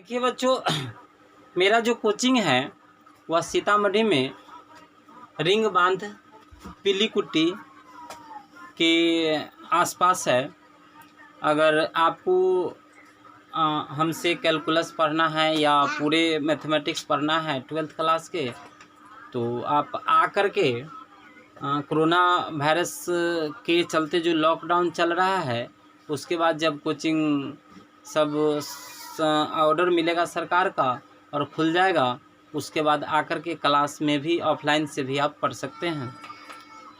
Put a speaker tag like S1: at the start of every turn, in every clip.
S1: देखिए बच्चों, मेरा जो कोचिंग है वह सीतामढ़ी में रिंग बांध पीलीकुट्टी के आसपास है। अगर आपको हमसे कैलकुलस पढ़ना है या पूरे मैथमेटिक्स पढ़ना है 12th क्लास के, तो आप आकर के कोरोना वायरस के चलते जो लॉकडाउन चल रहा है, उसके बाद जब कोचिंग सब ऑर्डर मिलेगा सरकार का और खुल जाएगा, उसके बाद आकर के क्लास में भी ऑफलाइन से भी आप पढ़ सकते हैं।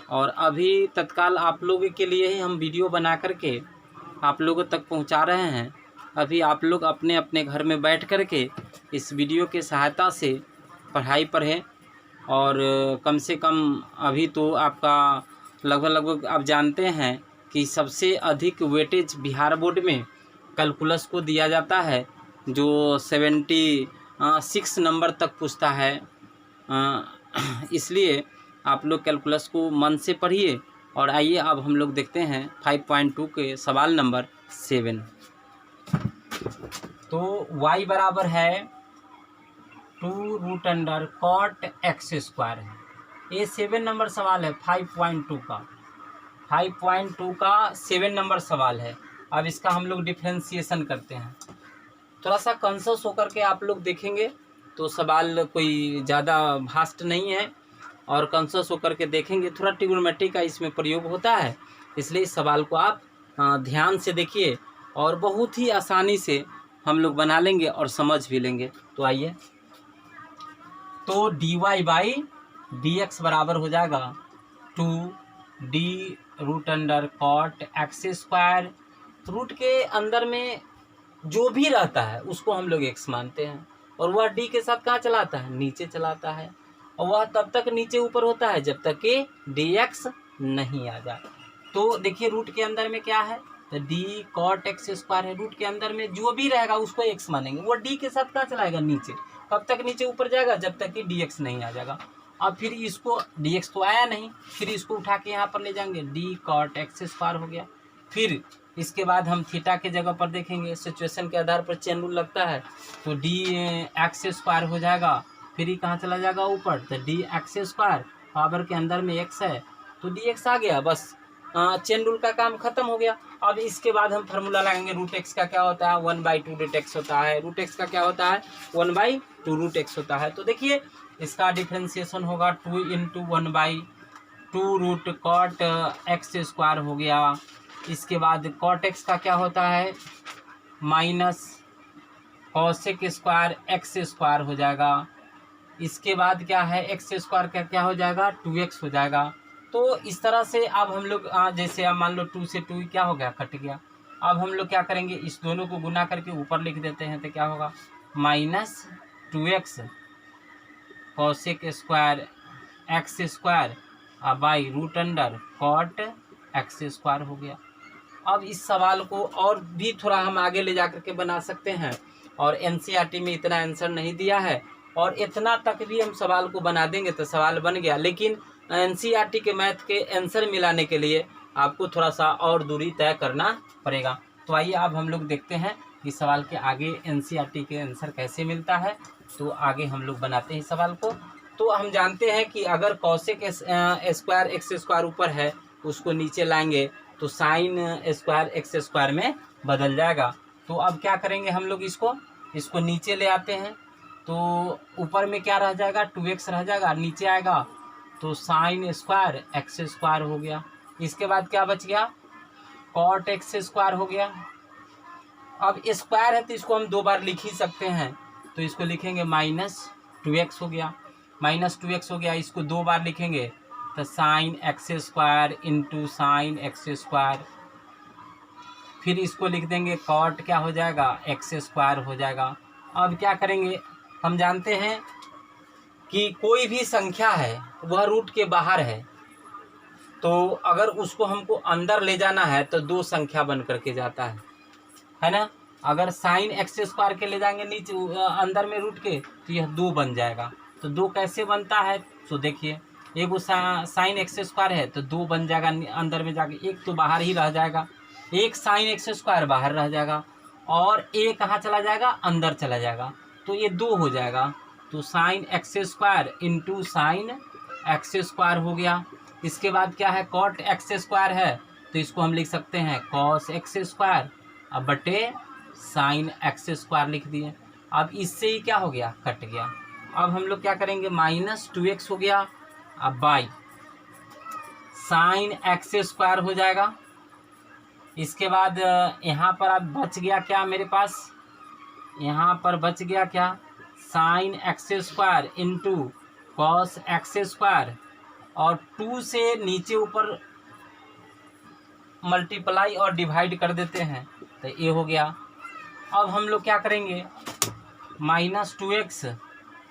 S1: और अभी तत्काल आप लोगों के लिए ही हम वीडियो बना कर के आप लोगों तक पहुंचा रहे हैं। अभी आप लोग अपने अपने घर में बैठ कर के इस वीडियो के सहायता से पढ़ाई पढ़ें। और कम से कम अभी तो आपका लगभग आप जानते हैं कि सबसे अधिक वेटेज बिहार बोर्ड में कैलकुलस को दिया जाता है, जो 76 नंबर तक पूछता है। इसलिए आप लोग कैलकुलस को मन से पढ़िए। और आइए अब हम लोग देखते हैं 5.2 के सवाल नंबर 7। तो y बराबर है 2√cot x² है। ये 7 नंबर सवाल है 5.2 का। 5.2 का 7 नंबर सवाल है। अब इसका हम लोग डिफ्रेंसिएशन करते हैं। थोड़ा सा कॉन्शियस होकर के आप लोग देखेंगे तो सवाल कोई ज़्यादा भास्ट नहीं है, और कॉन्शियस होकर के देखेंगे। थोड़ा ट्रिग्नोमेट्री का इसमें प्रयोग होता है, इसलिए इस सवाल को आप ध्यान से देखिए और बहुत ही आसानी से हम लोग बना लेंगे और समझ भी लेंगे। तो आइए, तो dy/dx बराबर हो जाएगा 2d√cot x²। रूट के अंदर में जो भी रहता है उसको हम लोग x मानते हैं, और वह d के साथ कहाँ चलाता है, नीचे चलाता है। और वह तब तक नीचे ऊपर होता है जब तक कि dx नहीं आ जाए। तो देखिए रूट के अंदर में क्या है, तो d/cot x² है। रूट के अंदर में जो भी रहेगा उसको x मानेंगे। वो d के साथ कहाँ चलाएगा, नीचे। कब तक नीचे ऊपर जाएगा, जब तक कि dx नहीं आ जाएगा। अब फिर इसको dx तो आया नहीं, फिर इसको उठा के यहाँ पर ले जाएंगे, d/cot x² हो गया। फिर इसके बाद हम थीटा के जगह पर देखेंगे, सिचुएशन के आधार पर चेन रूल लगता है, तो dx² हो जाएगा। फिर ये कहाँ चला जाएगा, ऊपर, तो dx² पावर के अंदर में x है तो dx आ गया। बस चेन रूल का काम खत्म हो गया। अब इसके बाद हम फार्मूला लगाएंगे। √x का क्या होता है, 1/2√x होता है। √x का क्या होता है, 1/2√x होता है। तो देखिए इसका डिफ्रेंसिएशन होगा 2 × 1/2√cot x² हो गया। इसके बाद cot x का क्या होता है, -cosec² x² हो जाएगा। इसके बाद क्या है, x² का क्या हो जाएगा, 2x हो जाएगा। तो इस तरह से अब हम लोग जैसे अब मान लो 2 से 2 क्या हो गया, कट गया। अब हम लोग क्या करेंगे, इस दोनों को गुना करके ऊपर लिख देते हैं, तो क्या होगा, -2x cosec² x² /√cot x² हो गया। अब इस सवाल को और भी थोड़ा हम आगे ले जा करके बना सकते हैं, और एनसीईआरटी में इतना आंसर नहीं दिया है, और इतना तक भी हम सवाल को बना देंगे तो सवाल बन गया। लेकिन एनसीईआरटी के मैथ के आंसर मिलाने के लिए आपको थोड़ा सा और दूरी तय करना पड़ेगा। तो आइए अब हम लोग देखते हैं कि सवाल के आगे एनसीईआरटी के आंसर कैसे मिलता है। तो आगे हम लोग बनाते हैं सवाल को। तो हम जानते हैं कि अगर cosec² x² ऊपर है, उसको नीचे लाएंगे तो sin² x² में बदल जाएगा। तो अब क्या करेंगे हम लोग, इसको नीचे ले आते हैं। तो ऊपर में क्या रह जाएगा, 2x रह जाएगा, नीचे आएगा तो sin² x² हो गया। इसके बाद क्या बच गया, cot x² हो गया। अब स्क्वायर है तो इसको हम 2 बार लिख ही सकते हैं, तो इसको लिखेंगे -2x हो गया। -2x हो गया, इसको 2 बार लिखेंगे तो sin x² × sin x²। फिर इसको लिख देंगे cot क्या हो जाएगा, x² हो जाएगा। अब क्या करेंगे, हम जानते हैं कि कोई भी संख्या है वह रूट के बाहर है, तो अगर उसको हमको अंदर ले जाना है तो 2 संख्या बन करके जाता है ना। अगर sin x² के ले जाएंगे नीचे अंदर में रूट के, तो यह 2 बन जाएगा। तो 2 कैसे बनता है, तो देखिए एगो sin x² है तो 2 बन जाएगा अंदर में जाके, एक तो बाहर ही रह जाएगा, एक sin x² बाहर रह जाएगा। और ए कहाँ चला जाएगा, अंदर चला जाएगा, तो ये 2 हो जाएगा। तो sine x square into sine x square हो गया। इसके बाद क्या है, कॉट एक्स स्क्वायर है, तो इसको हम लिख सकते हैं कॉस एक्स स्क्वायर अब बटे साइन एक्स स्क्वायर लिख दिए। अब इससे ही क्या हो गया, कट गया। अब हम लोग क्या करेंगे, -2x हो गया अब बाई साइन एक्स स्क्वायर हो जाएगा। इसके बाद यहाँ पर अब बच गया क्या मेरे पास, यहाँ पर बच गया क्या, sine x square into cos x square, और 2 से नीचे ऊपर मल्टीप्लाई और डिवाइड कर देते हैं, तो ये हो गया। अब हम लोग क्या करेंगे, -2x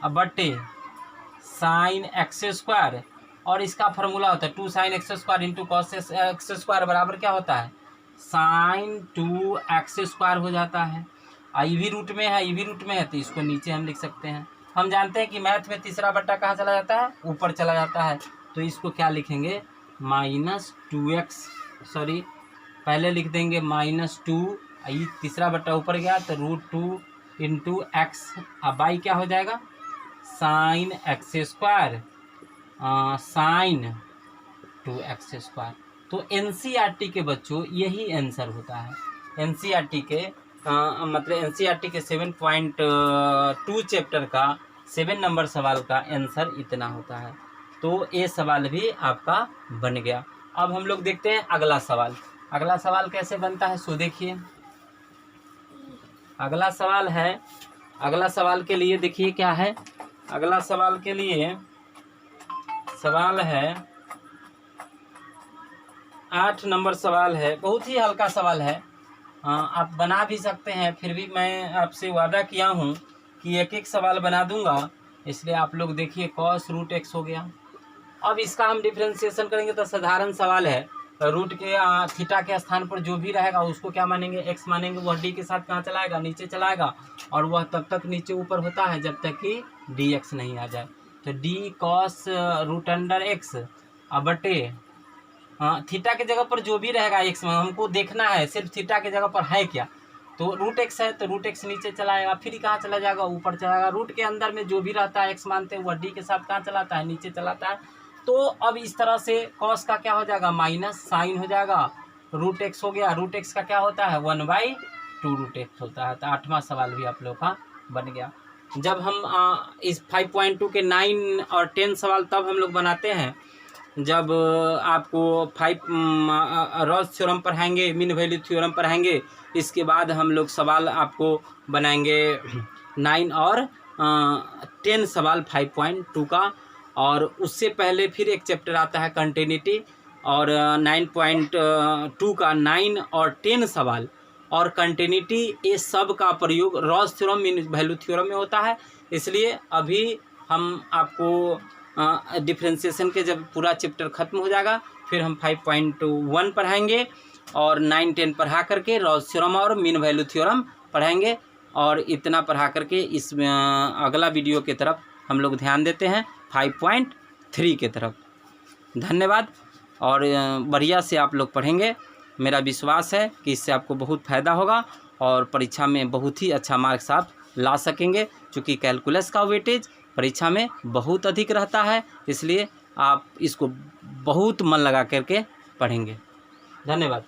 S1: अब बटे साइन एक्स स्क्वायर, और इसका फार्मूला होता है 2 sine x square into cos x square बराबर क्या होता है, साइन 2x स्क्वायर हो जाता है। ई भी रूट में है, ई भी रूट में है, तो इसको नीचे हम लिख सकते हैं। हम जानते हैं कि मैथ में तीसरा बट्टा कहाँ चला जाता है, ऊपर चला जाता है, तो इसको क्या लिखेंगे, -2x, सॉरी पहले लिख देंगे -2, ये तीसरा बट्टा ऊपर गया तो √2 इंटू एक्स, अब बाई क्या हो जाएगा, sine x square sine 2x square. तो एनसीईआरटी के बच्चों यही आंसर होता है। एनसीईआरटी के मतलब एनसीईआरटी के 7.2 चैप्टर का 7 नंबर सवाल का आंसर इतना होता है। तो ये सवाल भी आपका बन गया। अब हम लोग देखते हैं अगला सवाल। अगला सवाल कैसे बनता है सो देखिए। अगला सवाल है, अगला सवाल के लिए देखिए क्या है, अगला सवाल के लिए सवाल है 8 नंबर सवाल है, बहुत ही हल्का सवाल है, आप बना भी सकते हैं, फिर भी मैं आपसे वादा किया हूँ कि एक एक सवाल बना दूंगा, इसलिए आप लोग देखिए कॉस √x हो गया। अब इसका हम डिफ्रेंशिएशन करेंगे तो साधारण सवाल है, रूट के थीटा के स्थान पर जो भी रहेगा उसको क्या मानेंगे, x मानेंगे, वह d के साथ कहाँ चलाएगा, नीचे चलाएगा, और वह तब तक नीचे ऊपर होता है जब तक कि dx नहीं आ जाए। तो d cos √x अब बटे थीटा के जगह पर जो भी रहेगा x में हमको देखना है, सिर्फ थीटा के जगह पर है क्या, तो √x है तो √x नीचे चलाएगा, फिर कहाँ चला जाएगा, ऊपर चलाएगा। रूट के अंदर में जो भी रहता है x मानते हैं वह d के साथ कहाँ चलाता है, नीचे चलाता है। तो अब इस तरह से cos का क्या हो जाएगा, माइनस साइन हो जाएगा, √x हो गया, √x का क्या होता है 1/2 √x होता है। तो 8वां सवाल भी आप लोग का बन गया। जब हम इस 5.2 के 9 और 10 सवाल तब हम लोग बनाते हैं जब आपको 5 रॉल्स थ्योरम पढ़ाएंगे, मीन वैल्यू थ्योरम पढ़ाएंगे, इसके बाद हम लोग सवाल आपको बनाएंगे 9 और 10 सवाल 5.2 का, और उससे पहले फिर एक चैप्टर आता है कंटिन्यूटी, और 9.2 का 9 और 10 सवाल और कंटिन्यूटी, ये सब का प्रयोग Rolle's theorem mean value theorem में होता है। इसलिए अभी हम आपको डिफ्रेंशिएशन के जब पूरा चैप्टर ख़त्म हो जाएगा फिर हम 5.1 पढ़ाएंगे, और 9, 10 पढ़ा करके रॉल्स थ्योरम और मीन वैल्यू थ्योरम पढ़ाएंगे, और इतना पढ़ा करके इस अगला वीडियो की तरफ हम लोग ध्यान देते हैं 5.3 के तरफ। धन्यवाद, और बढ़िया से आप लोग पढ़ेंगे, मेरा विश्वास है कि इससे आपको बहुत फ़ायदा होगा और परीक्षा में बहुत ही अच्छा मार्क्स आप ला सकेंगे, क्योंकि कैलकुलस का वेटेज परीक्षा में बहुत अधिक रहता है, इसलिए आप इसको बहुत मन लगा करके पढ़ेंगे। धन्यवाद।